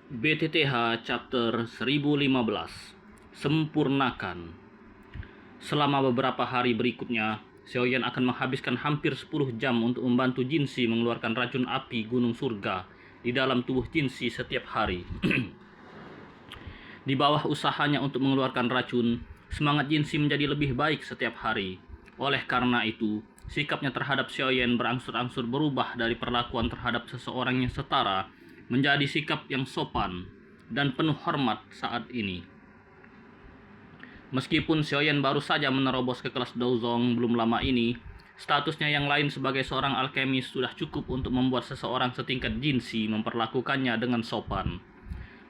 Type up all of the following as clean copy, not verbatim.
BTTH Chapter 1015 Sempurnakan. Selama beberapa hari berikutnya, Xiaoyan akan menghabiskan hampir 10 jam untuk membantu Jinxi mengeluarkan racun api gunung surga di dalam tubuh Jinxi setiap hari. Di bawah usahanya untuk mengeluarkan racun, semangat Jinxi menjadi lebih baik setiap hari. Oleh karena itu, sikapnya terhadap Xiaoyan berangsur-angsur berubah dari perlakuan terhadap seseorang yang setara menjadi sikap yang sopan dan penuh hormat saat ini. Meskipun Xiaoyan baru saja menerobos ke kelas Douzong belum lama ini, statusnya yang lain sebagai seorang alkemis sudah cukup untuk membuat seseorang setingkat Jinxi memperlakukannya dengan sopan.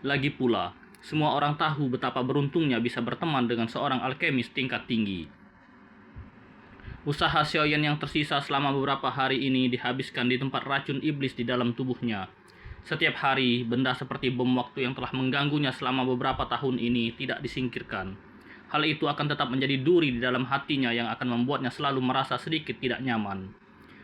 Lagi pula, semua orang tahu betapa beruntungnya bisa berteman dengan seorang alkemis tingkat tinggi. Usaha Xiaoyan yang tersisa selama beberapa hari ini dihabiskan di tempat racun iblis di dalam tubuhnya. Setiap hari, benda seperti bom waktu yang telah mengganggunya selama beberapa tahun ini tidak disingkirkan. Hal itu akan tetap menjadi duri di dalam hatinya yang akan membuatnya selalu merasa sedikit tidak nyaman.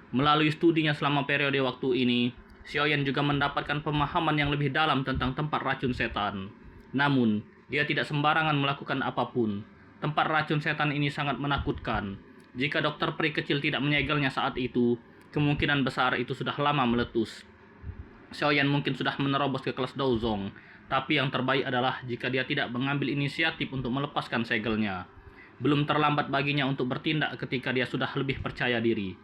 Melalui studinya selama periode waktu ini, Xiaoyan juga mendapatkan pemahaman yang lebih dalam tentang tempat racun setan. Namun, dia tidak sembarangan melakukan apapun. Tempat racun setan ini sangat menakutkan. Jika dokter peri kecil tidak menyegelnya saat itu, kemungkinan besar itu sudah lama meletus. Xiaoyan mungkin sudah menerobos ke kelas Douzong, tapi yang terbaik adalah jika dia tidak mengambil inisiatif untuk melepaskan segelnya. Belum terlambat baginya untuk bertindak ketika dia sudah lebih percaya diri.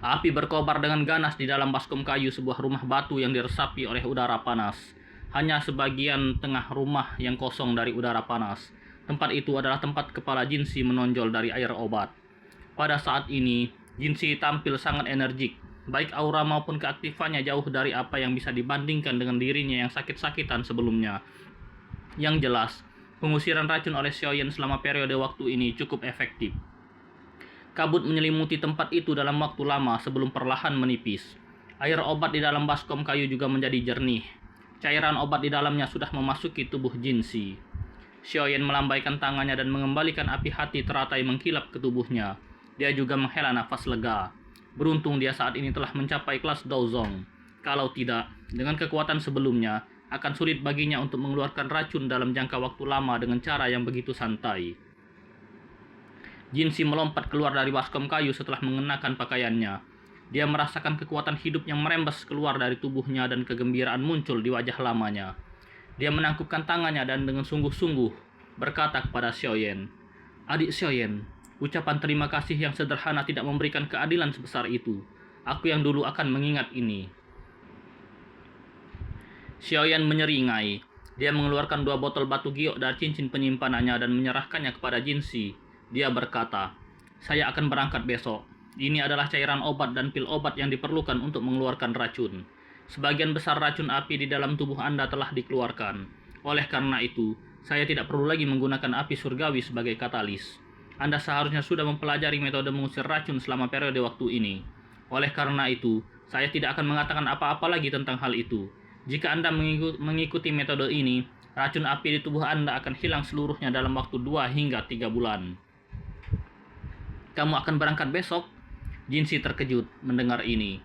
Api berkobar dengan ganas di dalam baskom kayu sebuah rumah batu yang diresapi oleh udara panas. Hanya sebagian tengah rumah yang kosong dari udara panas. Tempat itu adalah tempat kepala Jinxi menonjol dari air obat. Pada saat ini, Jinxi tampil sangat energik. Baik aura maupun keaktifannya jauh dari apa yang bisa dibandingkan dengan dirinya yang sakit-sakitan sebelumnya. Yang jelas, pengusiran racun oleh Xiaoyan selama periode waktu ini cukup efektif. Kabut menyelimuti tempat itu dalam waktu lama sebelum perlahan menipis. Air obat di dalam baskom kayu juga menjadi jernih. Cairan obat di dalamnya sudah memasuki tubuh Jinxi. Xiaoyan melambaikan tangannya dan mengembalikan api hati teratai mengkilap ke tubuhnya. Dia juga menghela nafas lega. Beruntung dia saat ini telah mencapai kelas Douzong. Kalau tidak, dengan kekuatan sebelumnya, akan sulit baginya untuk mengeluarkan racun dalam jangka waktu lama dengan cara yang begitu santai. Jinxi melompat keluar dari baskom kayu setelah mengenakan pakaiannya. Dia merasakan kekuatan hidup yang merembes keluar dari tubuhnya dan kegembiraan muncul di wajah lamanya. Dia menangkupkan tangannya dan dengan sungguh-sungguh berkata kepada Xiaoyan, "Adik Xiaoyan, ucapan terima kasih yang sederhana tidak memberikan keadilan sebesar itu. Aku yang dulu akan mengingat ini." Xiaoyan menyeringai. Dia mengeluarkan 2 botol batu giok dari cincin penyimpanannya dan menyerahkannya kepada Jinxi. Dia berkata, "Saya akan berangkat besok. Ini adalah cairan obat dan pil obat yang diperlukan untuk mengeluarkan racun. Sebagian besar racun api di dalam tubuh Anda telah dikeluarkan. Oleh karena itu, saya tidak perlu lagi menggunakan api surgawi sebagai katalis. Anda seharusnya sudah mempelajari metode mengusir racun selama periode waktu ini. Oleh karena itu, saya tidak akan mengatakan apa-apa lagi tentang hal itu. Jika Anda mengikuti metode ini, racun api di tubuh Anda akan hilang seluruhnya dalam waktu 2 hingga 3 bulan. Kamu akan berangkat besok?" Jinxi terkejut mendengar ini.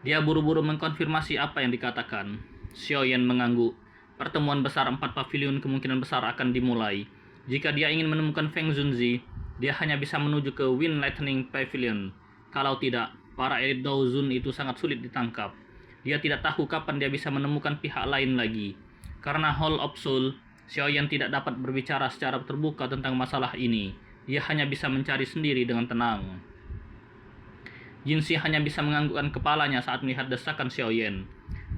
Dia buru-buru mengkonfirmasi apa yang dikatakan. Xiaoyan mengangguk. Pertemuan besar 4 pavilion kemungkinan besar akan dimulai. Jika dia ingin menemukan Feng Zunzi, dia hanya bisa menuju ke Wind Lightning Pavilion. Kalau tidak, para elit Douzun itu sangat sulit ditangkap. Dia tidak tahu kapan dia bisa menemukan pihak lain lagi. Karena Hall of Soul, Xiaoyan tidak dapat berbicara secara terbuka tentang masalah ini. Dia hanya bisa mencari sendiri dengan tenang. Jinxi hanya bisa menganggukkan kepalanya saat melihat desakan Xiaoyan.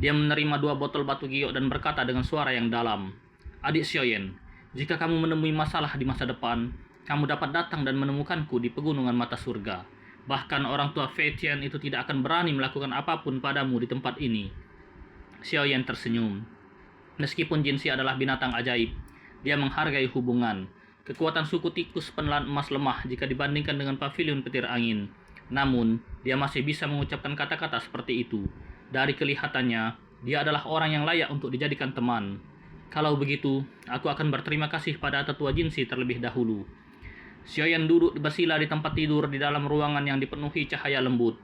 Dia menerima 2 botol batu giok dan berkata dengan suara yang dalam, "Adik Xiaoyan, jika kamu menemui masalah di masa depan, kamu dapat datang dan menemukanku di pegunungan mata surga. Bahkan orang tua Fei Tian itu tidak akan berani melakukan apapun padamu di tempat ini." Xiaoyan tersenyum. Meskipun Jinxi adalah binatang ajaib, dia menghargai hubungan. Kekuatan suku tikus penelan emas lemah jika dibandingkan dengan pavilion petir angin. Namun, dia masih bisa mengucapkan kata-kata seperti itu. Dari kelihatannya, dia adalah orang yang layak untuk dijadikan teman. Kalau begitu, aku akan berterima kasih pada tetua Jinxi terlebih dahulu. Xiaoyan duduk bersila di tempat tidur di dalam ruangan yang dipenuhi cahaya lembut.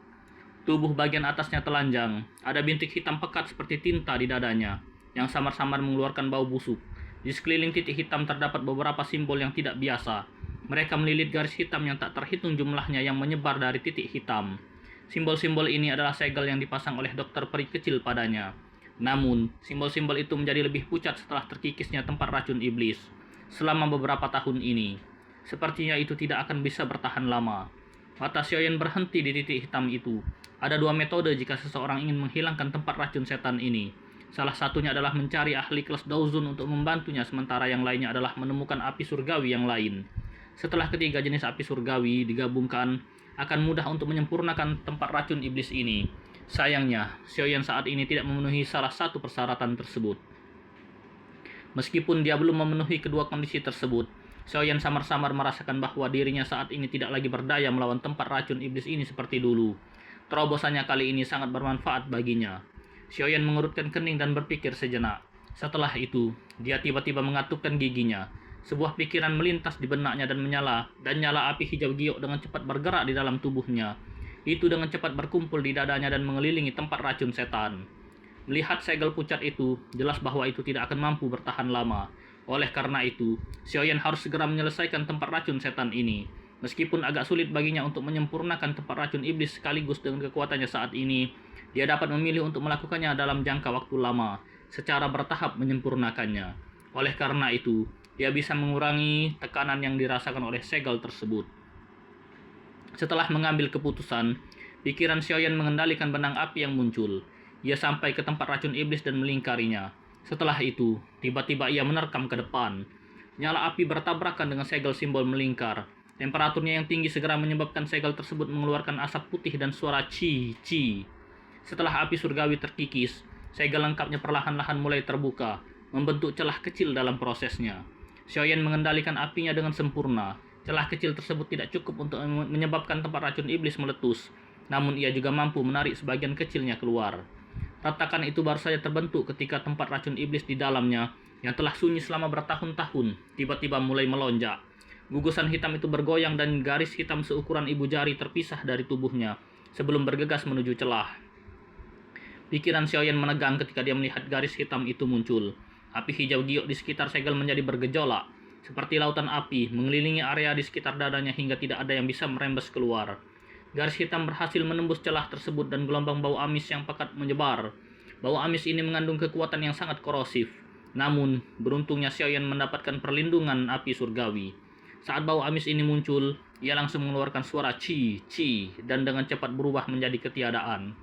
Tubuh bagian atasnya telanjang. Ada bintik hitam pekat seperti tinta di dadanya, yang samar-samar mengeluarkan bau busuk. Di sekeliling titik hitam terdapat beberapa simbol yang tidak biasa. Mereka melilit garis hitam yang tak terhitung jumlahnya yang menyebar dari titik hitam. Simbol-simbol ini adalah segel yang dipasang oleh dokter peri kecil padanya. Namun, simbol-simbol itu menjadi lebih pucat setelah terkikisnya tempat racun iblis. Selama beberapa tahun ini, sepertinya itu tidak akan bisa bertahan lama. Mata Xiaoyan berhenti di titik hitam itu. Ada dua metode jika seseorang ingin menghilangkan tempat racun setan ini. Salah satunya adalah mencari ahli kelas Daozun untuk membantunya, sementara yang lainnya adalah menemukan api surgawi yang lain. Setelah ketiga jenis api surgawi digabungkan, akan mudah untuk menyempurnakan tempat racun iblis ini. Sayangnya, Xiaoyan saat ini tidak memenuhi salah satu persyaratan tersebut. Meskipun dia belum memenuhi kedua kondisi tersebut, Xiaoyan samar-samar merasakan bahwa dirinya saat ini tidak lagi berdaya melawan tempat racun iblis ini seperti dulu. Terobosannya kali ini sangat bermanfaat baginya. Xiaoyan mengerutkan kening dan berpikir sejenak. Setelah itu, dia tiba-tiba mengatupkan giginya. Sebuah pikiran melintas di benaknya dan nyala api hijau giok dengan cepat bergerak di dalam tubuhnya. Itu dengan cepat berkumpul di dadanya dan mengelilingi tempat racun setan. Melihat segel pucat itu, jelas bahwa itu tidak akan mampu bertahan lama. Oleh karena itu, Xiaoyan harus segera menyelesaikan tempat racun setan ini. Meskipun agak sulit baginya untuk menyempurnakan tempat racun iblis sekaligus dengan kekuatannya saat ini, dia dapat memilih untuk melakukannya dalam jangka waktu lama, secara bertahap menyempurnakannya. Oleh karena itu, dia bisa mengurangi tekanan yang dirasakan oleh segel tersebut. Setelah mengambil keputusan, pikiran Xiaoyan mengendalikan benang api yang muncul. Ia sampai ke tempat racun iblis dan melingkarinya. Setelah itu, tiba-tiba ia menerkam ke depan. Nyala api bertabrakan dengan segel simbol melingkar. Temperaturnya yang tinggi segera menyebabkan segel tersebut mengeluarkan asap putih dan suara ci. Setelah api surgawi terkikis, segel lengkapnya perlahan-lahan mulai terbuka, membentuk celah kecil dalam prosesnya. Xiaoyan mengendalikan apinya dengan sempurna. Celah kecil tersebut tidak cukup untuk menyebabkan tempat racun iblis meletus, namun ia juga mampu menarik sebagian kecilnya keluar. Retakan itu baru saja terbentuk ketika tempat racun iblis di dalamnya, yang telah sunyi selama bertahun-tahun, tiba-tiba mulai melonjak. Gugusan hitam itu bergoyang dan garis hitam seukuran ibu jari terpisah dari tubuhnya, sebelum bergegas menuju celah. Pikiran Xiaoyan menegang ketika dia melihat garis hitam itu muncul. Api hijau giok di sekitar segel menjadi bergejolak, seperti lautan api mengelilingi area di sekitar dadanya hingga tidak ada yang bisa merembes keluar. Garis hitam berhasil menembus celah tersebut dan gelombang bau amis yang pekat menyebar. Bau amis ini mengandung kekuatan yang sangat korosif. Namun, beruntungnya Xiaoyan mendapatkan perlindungan api surgawi. Saat bau amis ini muncul, ia langsung mengeluarkan suara ci, dan dengan cepat berubah menjadi ketiadaan.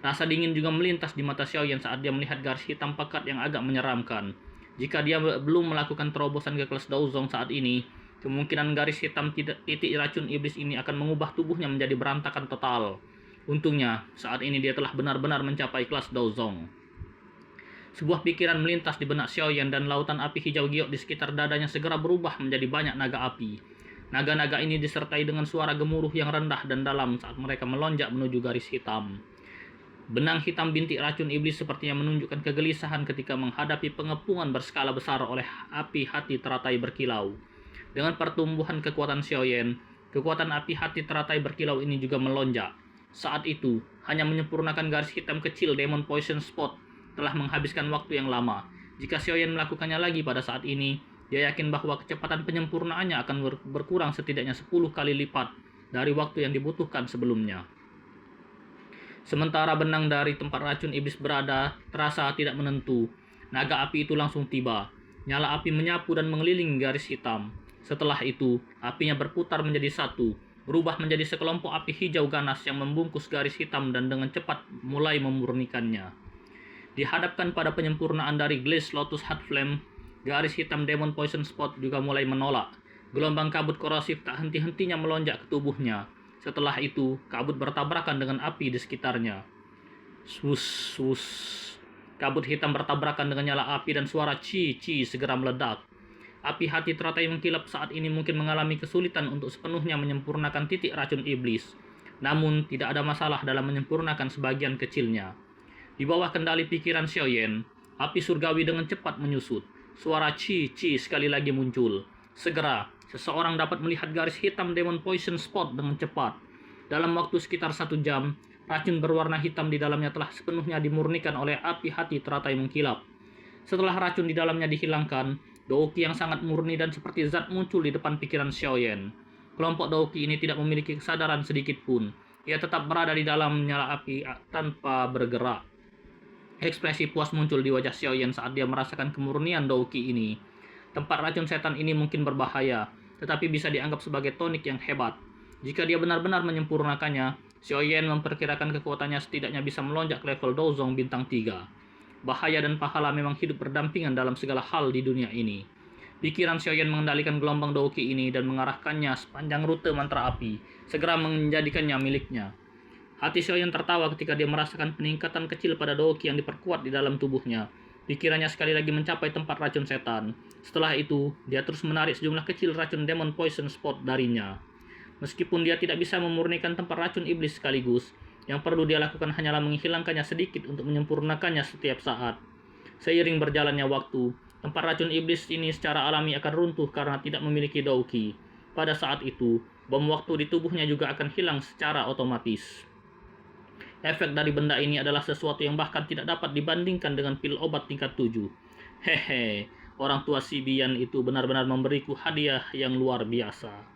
Rasa dingin juga melintas di mata Xiaoyan saat dia melihat garis hitam pekat yang agak menyeramkan. Jika dia belum melakukan terobosan ke kelas Daozong saat ini, kemungkinan garis hitam titik racun iblis ini akan mengubah tubuhnya menjadi berantakan total. Untungnya, saat ini dia telah benar-benar mencapai kelas Daozong. Sebuah pikiran melintas di benak Xiaoyan dan lautan api hijau giok di sekitar dadanya segera berubah menjadi banyak naga api. Naga-naga ini disertai dengan suara gemuruh yang rendah dan dalam saat mereka melonjak menuju garis hitam. Benang hitam bintik racun iblis sepertinya menunjukkan kegelisahan ketika menghadapi pengepungan berskala besar oleh api hati teratai berkilau. Dengan pertumbuhan kekuatan Xiaoyan, kekuatan api hati teratai berkilau ini juga melonjak. Saat itu, hanya menyempurnakan garis hitam kecil Demon Poison Spot telah menghabiskan waktu yang lama. Jika Xiaoyan melakukannya lagi pada saat ini, dia yakin bahwa kecepatan penyempurnaannya akan berkurang setidaknya 10 kali lipat dari waktu yang dibutuhkan sebelumnya. Sementara benang dari tempat racun iblis berada terasa tidak menentu, naga api itu langsung tiba. Nyala api menyapu dan mengelilingi garis hitam. Setelah itu, apinya berputar menjadi satu, berubah menjadi sekelompok api hijau ganas yang membungkus garis hitam dan dengan cepat mulai memurnikannya. Dihadapkan pada penyempurnaan dari Glaze Lotus Heart Flame, garis hitam Demon Poison Spot juga mulai menolak. Gelombang kabut korosif tak henti-hentinya melonjak ke tubuhnya. Setelah itu, kabut bertabrakan dengan api di sekitarnya. Swus. Kabut hitam bertabrakan dengan nyala api dan suara ci segera meledak. Api hati teratai mengkilap saat ini mungkin mengalami kesulitan untuk sepenuhnya menyempurnakan titik racun iblis. Namun, tidak ada masalah dalam menyempurnakan sebagian kecilnya. Di bawah kendali pikiran Xiaoyan, api surgawi dengan cepat menyusut. Suara ci sekali lagi muncul. Segera, seseorang dapat melihat garis hitam Demon Poison Spot dengan cepat. Dalam waktu sekitar 1 jam, Racun berwarna hitam di dalamnya telah sepenuhnya dimurnikan oleh api hati teratai mengkilap. Setelah racun di dalamnya dihilangkan, Douki yang sangat murni dan seperti zat muncul di depan pikiran Xiaoyan. Kelompok Douki ini tidak memiliki kesadaran sedikit pun. Ia tetap berada di dalam nyala api tanpa bergerak. Ekspresi puas muncul di wajah Xiaoyan saat dia merasakan kemurnian Douki ini. Tempat racun setan ini mungkin berbahaya, tetapi bisa dianggap sebagai tonik yang hebat. Jika dia benar-benar menyempurnakannya, Xiaoyan memperkirakan kekuatannya setidaknya bisa melonjak ke level Douzong bintang 3. Bahaya dan pahala memang hidup berdampingan dalam segala hal di dunia ini. Pikiran Xiaoyan mengendalikan gelombang Douki ini dan mengarahkannya sepanjang rute mantra api, segera menjadikannya miliknya. Hati Xiaoyan tertawa ketika dia merasakan peningkatan kecil pada Douki yang diperkuat di dalam tubuhnya. Pikirannya sekali lagi mencapai tempat racun setan. Setelah itu, dia terus menarik sejumlah kecil racun Demon Poison Spot darinya. Meskipun dia tidak bisa memurnikan tempat racun iblis sekaligus, yang perlu dia lakukan hanyalah menghilangkannya sedikit untuk menyempurnakannya setiap saat. Seiring berjalannya waktu, tempat racun iblis ini secara alami akan runtuh karena tidak memiliki Douki. Pada saat itu, bom waktu di tubuhnya juga akan hilang secara otomatis. Efek dari benda ini adalah sesuatu yang bahkan tidak dapat dibandingkan dengan pil obat tingkat 7. Hehe, orang tua si Bian itu benar-benar memberiku hadiah yang luar biasa.